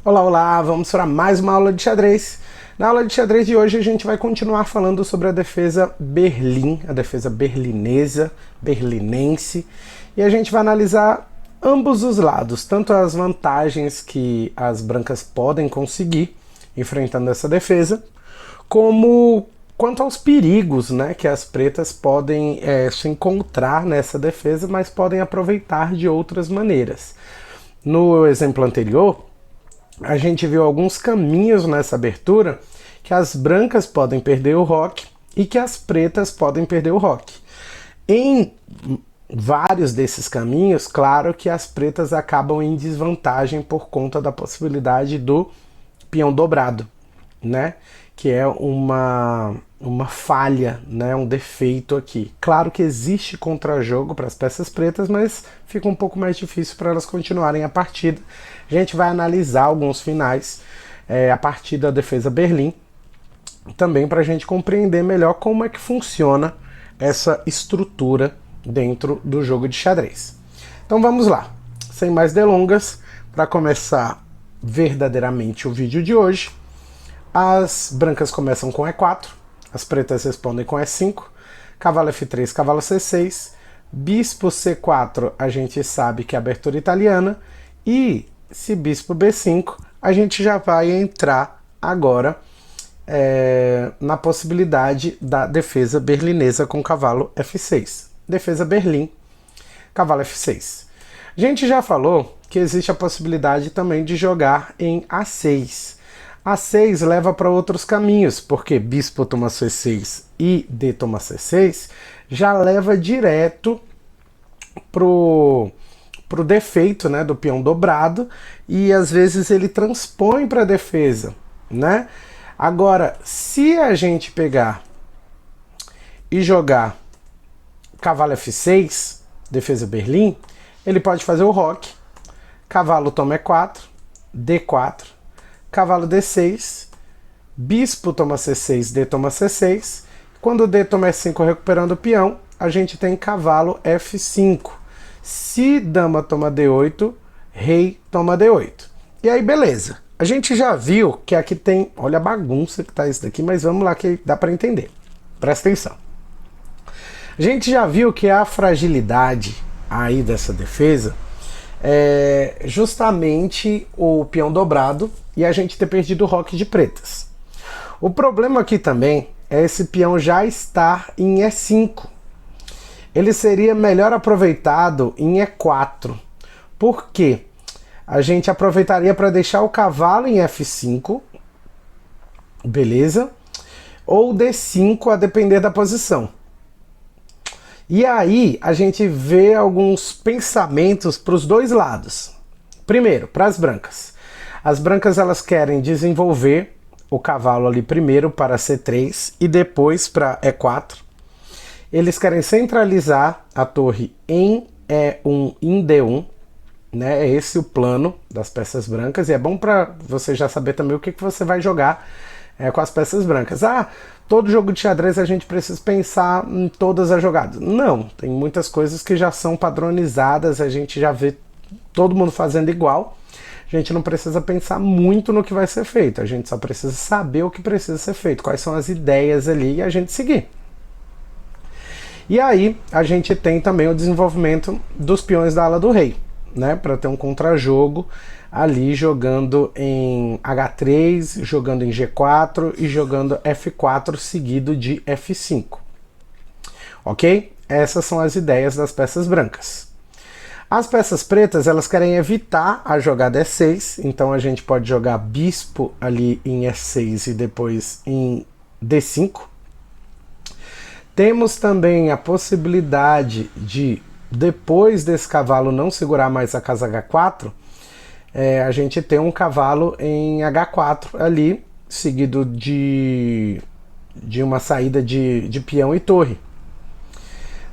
Olá, olá! Vamos para mais uma aula de xadrez. Na aula de xadrez de hoje a gente vai continuar falando sobre a defesa Berlim, a defesa berlinesa, berlinense, e a gente vai analisar ambos os lados, tanto as vantagens que as brancas podem conseguir enfrentando essa defesa, como quanto aos perigos, né, que as pretas podem se encontrar nessa defesa, mas podem aproveitar de outras maneiras. No exemplo anterior, a gente viu alguns caminhos nessa abertura que as brancas podem perder o roque e que as pretas podem perder o roque. Em vários desses caminhos, claro que as pretas acabam em desvantagem por conta da possibilidade do peão dobrado, né? Que é uma falha, né? Um defeito aqui. Claro que existe contrajogo para as peças pretas, mas fica um pouco mais difícil para elas continuarem a partida. A gente vai analisar alguns finais a partir da defesa Berlim, também para a gente compreender melhor como é que funciona essa estrutura dentro do jogo de xadrez. Então vamos lá, sem mais delongas, para começar verdadeiramente o vídeo de hoje. As brancas começam com E4, as pretas respondem com E5, cavalo F3, cavalo C6, bispo C4 a gente sabe que é abertura italiana, e se bispo B5 a gente já vai entrar agora na possibilidade da defesa berlinesa com cavalo F6. Defesa Berlim, cavalo F6. A gente já falou que existe a possibilidade também de jogar em A6. A6 leva para outros caminhos, porque bispo toma C6 e D toma C6 já leva direto pro defeito, né, do peão dobrado, e às vezes ele transpõe para a defesa, né? Agora, se a gente pegar e jogar cavalo F6, defesa Berlim, ele pode fazer o roque, cavalo toma E4, D4, cavalo D6, bispo toma C6, D toma C6, quando D toma E5 recuperando o peão, a gente tem cavalo F5. Se dama toma D8, rei toma D8. E aí beleza, a gente já viu que aqui tem, olha a bagunça que tá isso daqui, mas vamos lá que dá para entender, presta atenção. A gente já viu que a fragilidade aí dessa defesa é justamente o peão dobrado e a gente ter perdido o roque de pretas. O problema aqui também é esse peão já estar em E5. Ele seria melhor aproveitado em E4. Por quê? A gente aproveitaria para deixar o cavalo em F5, beleza? Ou D5, a depender da posição. E aí a gente vê alguns pensamentos para os dois lados. Primeiro, para as brancas. As brancas elas querem desenvolver o cavalo ali primeiro para C3 e depois para E4. Eles querem centralizar a torre em E1 em D1. Né? É esse o plano das peças brancas, e é bom para você já saber também o que você vai jogar com as peças brancas. Todo jogo de xadrez a gente precisa pensar em todas as jogadas. Não, tem muitas coisas que já são padronizadas, a gente já vê todo mundo fazendo igual. A gente não precisa pensar muito no que vai ser feito, a gente só precisa saber o que precisa ser feito, quais são as ideias ali e a gente seguir. E aí a gente tem também o desenvolvimento dos peões da ala do rei, né, para ter um contrajogo ali jogando em H3, jogando em G4 e jogando F4 seguido de F5. Ok? Essas são as ideias das peças brancas. As peças pretas, elas querem evitar a jogada E6, então a gente pode jogar bispo ali em E6 e depois em D5. Temos também a possibilidade de, depois desse cavalo não segurar mais a casa H4, a gente ter um cavalo em H4 ali, seguido de uma saída de peão e torre,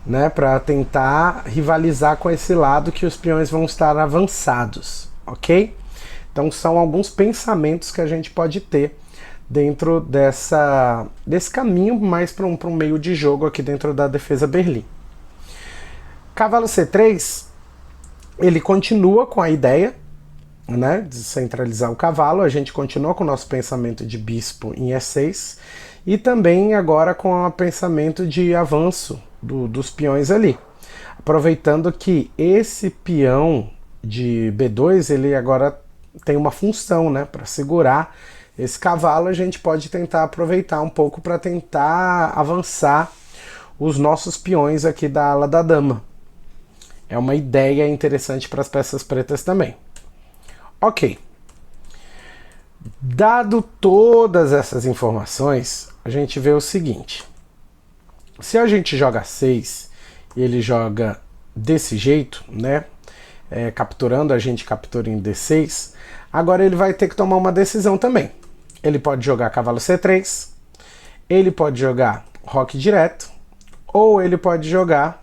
né, para tentar rivalizar com esse lado que os peões vão estar avançados, ok? Então são alguns pensamentos que a gente pode ter dentro desse caminho mais para um meio de jogo aqui dentro da defesa Berlim. Cavalo C3, Ele continua com a ideia, né, de centralizar o cavalo, a gente continua com o nosso pensamento de bispo em E6 e também agora com o pensamento de avanço dos peões ali. Aproveitando que esse peão de B2, ele agora tem uma função, né, para segurar esse cavalo, a gente pode tentar aproveitar um pouco para tentar avançar os nossos peões aqui da ala da dama. É uma ideia interessante para as peças pretas também. Ok. Dado todas essas informações, a gente vê o seguinte. Se a gente joga 6 e ele joga desse jeito, né? Capturando, a gente captura em D6, agora ele vai ter que tomar uma decisão também. Ele pode jogar cavalo C3, ele pode jogar roque direto, ou ele pode jogar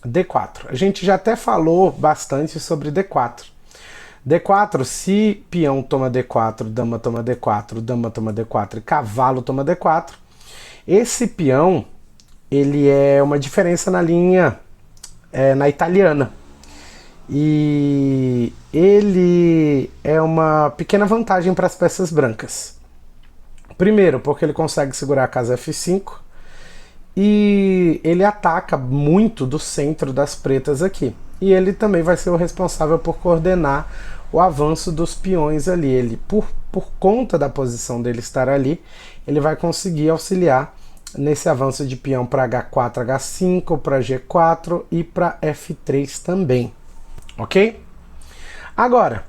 D4. A gente já até falou bastante sobre D4. D4, se peão toma D4, dama toma D4, dama toma D4 e cavalo toma D4, esse peão, ele é uma diferença na linha, na italiana. E ele é uma pequena vantagem para as peças brancas. Primeiro, porque ele consegue segurar a casa F5 e ele ataca muito do centro das pretas aqui. E ele também vai ser o responsável por coordenar o avanço dos peões ali. Ele, por conta da posição dele estar ali, ele vai conseguir auxiliar nesse avanço de peão para H4, H5, para G4 e para F3 também. Ok? Agora,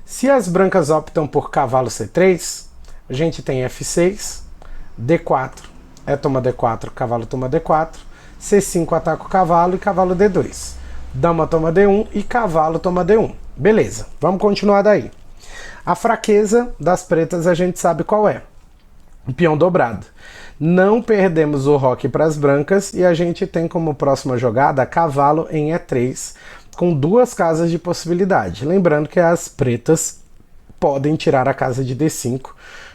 se as brancas optam por cavalo C3, a gente tem F6, D4, toma D4, cavalo toma D4, C5 ataca o cavalo e cavalo D2. Dama toma D1 e cavalo toma D1. Beleza, vamos continuar daí. A fraqueza das pretas a gente sabe qual é. O peão dobrado. Não perdemos o roque para as brancas e a gente tem como próxima jogada cavalo em E3, com duas casas de possibilidade. Lembrando que as pretas podem tirar a casa de D5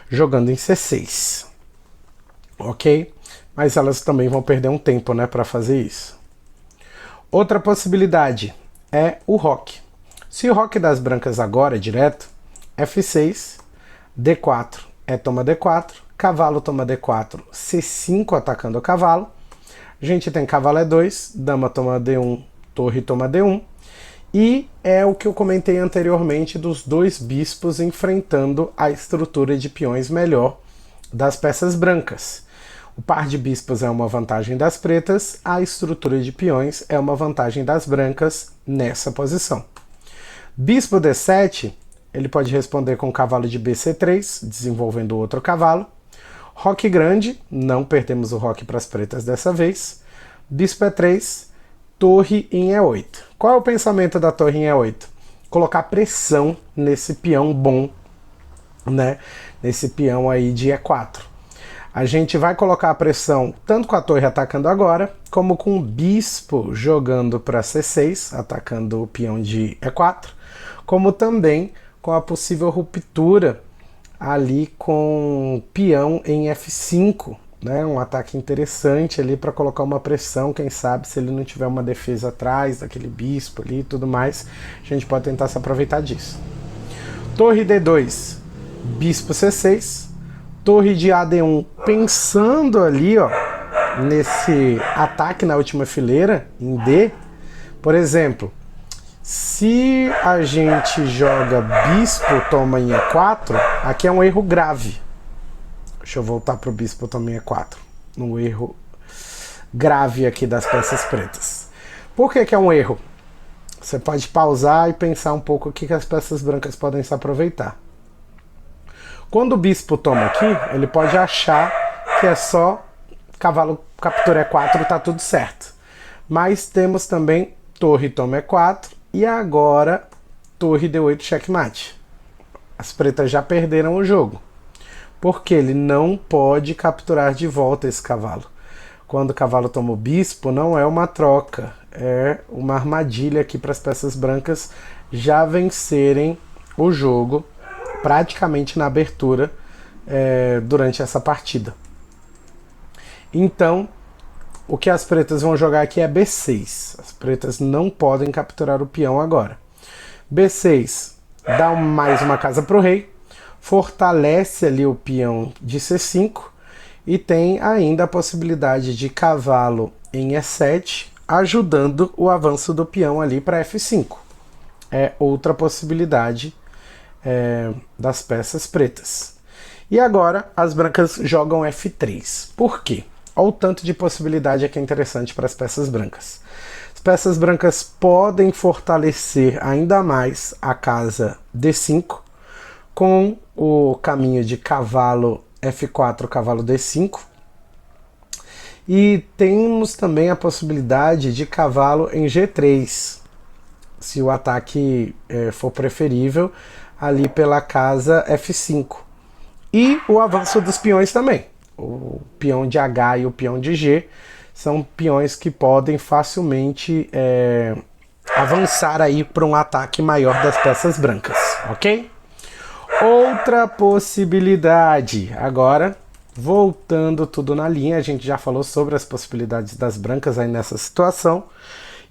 jogando em C6. Ok? Mas elas também vão perder um tempo, né, para fazer isso. Outra possibilidade é o roque. Se o roque das brancas agora é direto, F6, D4 toma D4, cavalo toma D4, C5 atacando o cavalo. A gente tem cavalo E2, dama toma D1, torre toma D1. E é o que eu comentei anteriormente dos dois bispos enfrentando a estrutura de peões melhor das peças brancas. O par de bispos é uma vantagem das pretas, a estrutura de peões é uma vantagem das brancas nessa posição. Bispo D7, ele pode responder com cavalo de BC3, desenvolvendo outro cavalo. Roque grande, não perdemos o roque para as pretas dessa vez. Bispo E3, torre em E8. Qual é o pensamento da torre em E8? Colocar pressão nesse peão bom, né? Nesse peão aí de E4. A gente vai colocar a pressão tanto com a torre atacando agora, como com o bispo jogando para C6, atacando o peão de E4, como também com a possível ruptura ali com o peão em F5, né? Um ataque interessante ali para colocar uma pressão, quem sabe se ele não tiver uma defesa atrás daquele bispo ali e tudo mais, a gente pode tentar se aproveitar disso. Torre D2, bispo C6, torre de AD1, pensando ali, ó, nesse ataque na última fileira, em D. Por exemplo, se a gente joga bispo toma em E4, aqui é um erro grave. Deixa eu voltar para o bispo toma em E4. Um erro grave aqui das peças pretas. Por que é um erro? Você pode pausar e pensar um pouco o que as peças brancas podem se aproveitar. Quando o bispo toma aqui, ele pode achar que é só cavalo captura E4 e tá tudo certo. Mas temos também torre toma E4 e agora torre D8 checkmate. As pretas já perderam o jogo, porque ele não pode capturar de volta esse cavalo. Quando o cavalo toma o bispo, não é uma troca, é uma armadilha aqui para as peças brancas já vencerem o jogo praticamente na abertura durante essa partida. Então, o que as pretas vão jogar aqui é B6. As pretas não podem capturar o peão agora. B6 dá mais uma casa para o rei, fortalece ali o peão de C5 e tem ainda a possibilidade de cavalo em E7, ajudando o avanço do peão ali para F5. É outra possibilidade das peças pretas. E agora as brancas jogam F3. Por quê? Olha o tanto de possibilidade que é interessante para as peças brancas. As peças brancas podem fortalecer ainda mais a casa D5 com o caminho de cavalo F4, cavalo D5. E temos também a possibilidade de cavalo em G3, se o ataque for preferível, ali pela casa F5. E o avanço dos peões também. O peão de H e o peão de G são peões que podem facilmente avançar aí para um ataque maior das peças brancas, ok? Outra possibilidade, agora voltando tudo na linha, a gente já falou sobre as possibilidades das brancas aí nessa situação.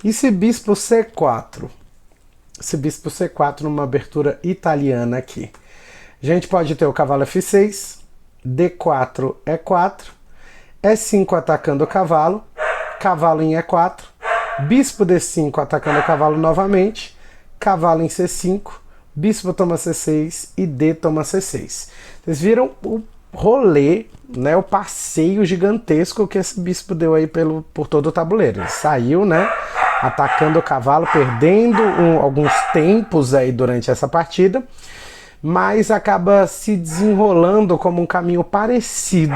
E se bispo C4? Esse bispo C4 numa abertura italiana aqui. A gente pode ter o cavalo F6, D4, E4, E5 atacando o cavalo, cavalo em E4, bispo D5 atacando o cavalo novamente, cavalo em C5, bispo toma C6 e D toma C6. Vocês viram o rolê, né, o passeio gigantesco que esse bispo deu aí por todo o tabuleiro. Ele saiu, né, atacando o cavalo, perdendo alguns tempos aí durante essa partida, mas acaba se desenrolando como um caminho parecido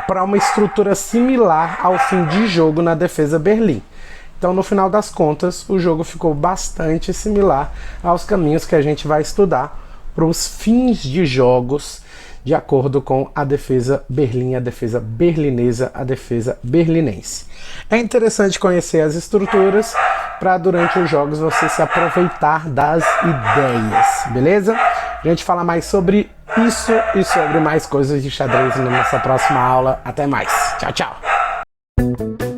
para uma estrutura similar ao fim de jogo na defesa Berlim. Então, no final das contas, o jogo ficou bastante similar aos caminhos que a gente vai estudar para os fins de jogos, de acordo com a defesa Berlim, a defesa berlinesa, a defesa berlinense. É interessante conhecer as estruturas para durante os jogos você se aproveitar das ideias, beleza? A gente fala mais sobre isso e sobre mais coisas de xadrez na nossa próxima aula. Até mais. Tchau, tchau.